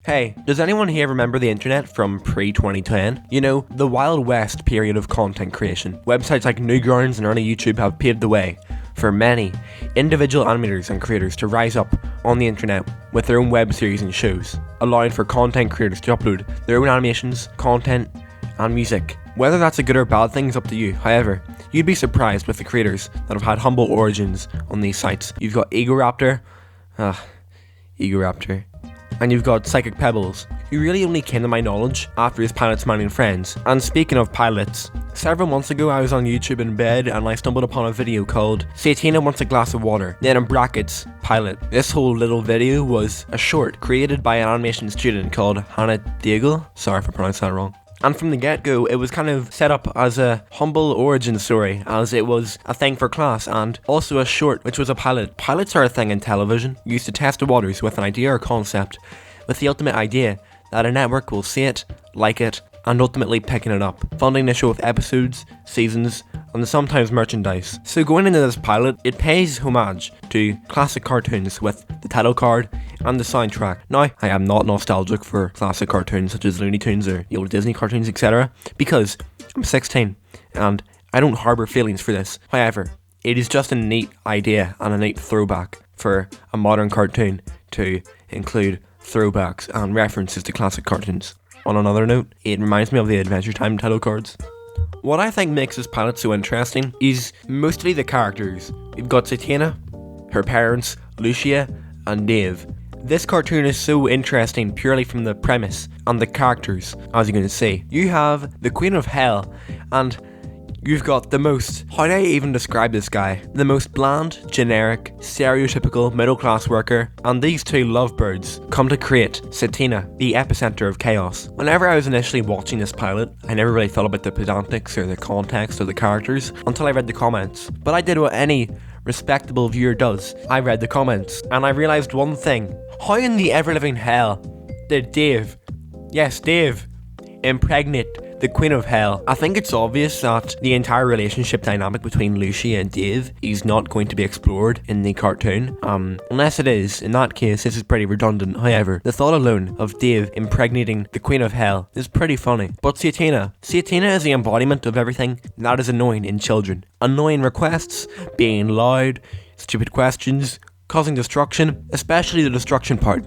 Hey, does anyone here remember the internet from pre-2010? You know, the Wild West period of content creation. Websites like Newgrounds and early YouTube have paved the way for many individual animators and creators to rise up on the internet with their own web series and shows, allowing for content creators to upload their own animations, content, and music. Whether that's a good or bad thing is up to you. However, you'd be surprised with the creators that have had humble origins on these sites. You've got Egoraptor, and you've got Psychic Pebbles, who really only came to my knowledge after his Pilots Mining Friends. And speaking of pilots, several months ago I was on YouTube in bed and I stumbled upon a video called Satina Wants a Glass of Water, then in brackets, Pilot. This whole little video was a short created by an animation student called Daigle. Sorry if I pronounced that wrong. And from the get-go, it was kind of set up as a humble origin story, as it was a thing for class, and also a short, which was a pilot. Pilots are a thing in television, used to test the waters with an idea or concept, with the ultimate idea that a network will see it, like it, and ultimately picking it up, funding the show with episodes, seasons, and sometimes merchandise. So going into this pilot, it pays homage to classic cartoons with the title card and the soundtrack. Now, I am not nostalgic for classic cartoons such as Looney Tunes or the old Disney cartoons, etc., because I'm 16 and I don't harbour feelings for this. However, it is just a neat idea and a neat throwback for a modern cartoon to include throwbacks and references to classic cartoons. On another note, it reminds me of the Adventure Time title cards. What I think makes this pilot so interesting is mostly the characters. We've got Satina, her parents, Lucia, and Dave. This cartoon is so interesting purely from the premise and the characters, as you're going to see. You have the Queen of Hell, and you've got the most, how do I even describe this guy? The most bland, generic, stereotypical middle-class worker, and these two lovebirds come to create Satina, the epicenter of chaos. Whenever I was initially watching this pilot, I never really thought about the pedantics or the context or the characters until I read the comments. But I did what any respectable viewer does. I read the comments, and I realised one thing. How in the ever-living hell did Dave, yes Dave, impregnate the Queen of Hell? I think it's obvious that the entire relationship dynamic between Lucia and Dave is not going to be explored in the cartoon. Unless it is. In that case, this is pretty redundant. However, the thought alone of Dave impregnating the Queen of Hell is pretty funny. But Satina is the embodiment of everything that is annoying in children. Annoying requests, being loud, stupid questions, causing destruction, especially the destruction part,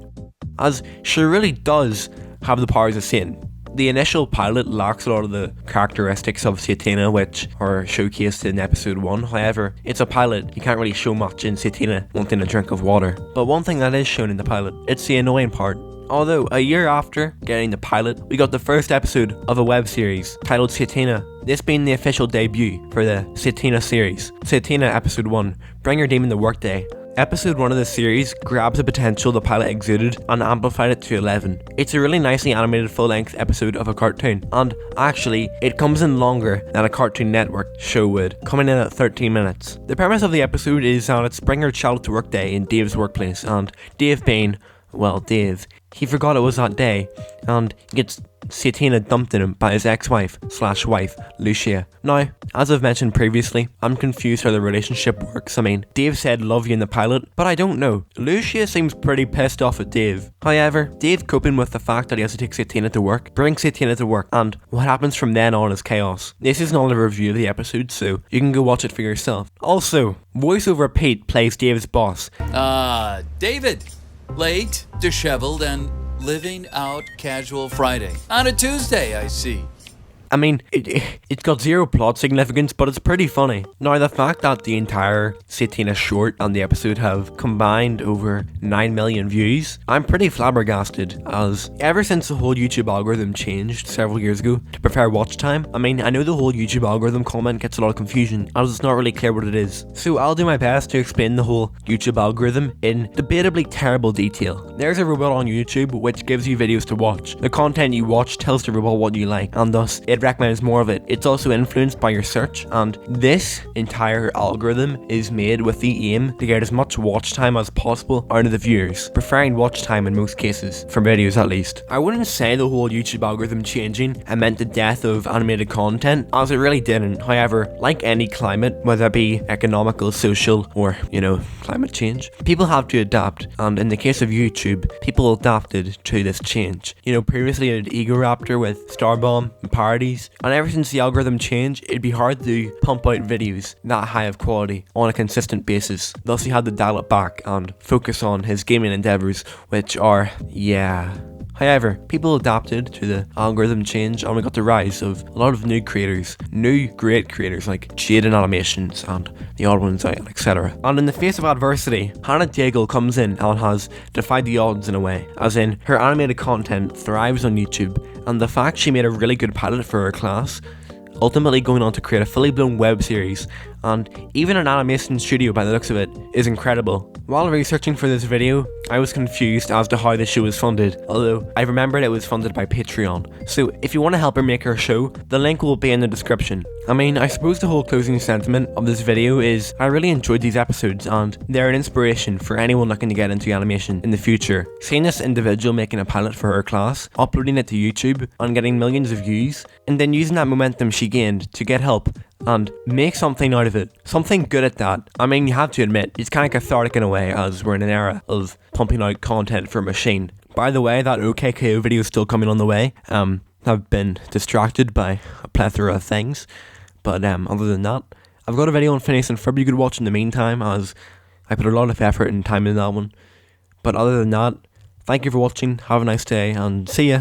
as she really does have the powers of Satan. The initial pilot lacks a lot of the characteristics of Satina, which are showcased in episode 1. However, it's a pilot, you can't really show much in Satina wanting a drink of water. But one thing that is shown in the pilot, it's the annoying part. Although, a year after getting the pilot, we got the first episode of a web series titled Satina, this being the official debut for the Satina series. Satina Episode 1, Bring Your Demon to Workday. Episode 1 of the series grabs the potential the pilot exuded and amplified it to 11. It's a really nicely animated full-length episode of a cartoon, and actually, it comes in longer than a Cartoon Network show would, coming in at 13 minutes. The premise of the episode is that it's Bring Your Child to Work Day in Dave's workplace, and Dave being, well, Dave, he forgot it was that day, and he gets Satina dumped in him by his ex-wife/wife, Lucia. Now, as I've mentioned previously, I'm confused how the relationship works. I mean, Dave said love you in the pilot, but I don't know. Lucia seems pretty pissed off at Dave. However, Dave coping with the fact that he has to take Satina to work, brings Satina to work, and what happens from then on is chaos. This is not a review of the episode, so you can go watch it for yourself. Also, voiceover Pete plays Dave's boss. David. Late, disheveled, and living out casual Friday. On a Tuesday, I see. I mean, it's got zero plot significance, but it's pretty funny. Now, the fact that the entire Satina short and the episode have combined over 9 million views, I'm pretty flabbergasted, as ever since the whole YouTube algorithm changed several years ago to prefer watch time, I mean, I know the whole YouTube algorithm comment gets a lot of confusion, as it's not really clear what it is. So I'll do my best to explain the whole YouTube algorithm in debatably terrible detail. There's a robot on YouTube which gives you videos to watch. The content you watch tells the robot what you like, and thus it it recommends more of it. It's also influenced by your search, and this entire algorithm is made with the aim to get as much watch time as possible out of the viewers, preferring watch time in most cases, for videos at least. I wouldn't say the whole YouTube algorithm changing meant the death of animated content, as it really didn't. However, like any climate, whether it be economical, social, or, climate change, people have to adapt, and in the case of YouTube, people adapted to this change. Previously it had Ego Raptor with Starbomb and parodies, and ever since the algorithm changed, it'd be hard to pump out videos that high of quality on a consistent basis. Thus he had to dial it back and focus on his gaming endeavours, which are, However, people adapted to the algorithm change, and we got the rise of a lot of new creators, new great creators like Jaden Animations and the odd ones out, etc. And in the face of adversity, Hannah Daigle comes in and has defied the odds in a way, as in her animated content thrives on YouTube, and the fact she made a really good pilot for her class, ultimately going on to create a fully blown web series, and even an animation studio by the looks of it, is incredible. While researching for this video, I was confused as to how the show was funded, although I remembered it was funded by Patreon. So if you want to help her make her show, the link will be in the description. I suppose the whole closing sentiment of this video is I really enjoyed these episodes, and they're an inspiration for anyone looking to get into animation in the future. Seeing this individual making a pilot for her class, uploading it to YouTube and getting millions of views, and then using that momentum she gained to get help and make something out of it. Something good at that. You have to admit, it's kind of cathartic in a way, as we're in an era of pumping out content for a machine. By the way, that OKKO video is still coming on the way. I've been distracted by a plethora of things, but other than that, I've got a video on Phineas and Ferb you could watch in the meantime, as I put a lot of effort and time into that one. But other than that, thank you for watching, have a nice day, and see ya.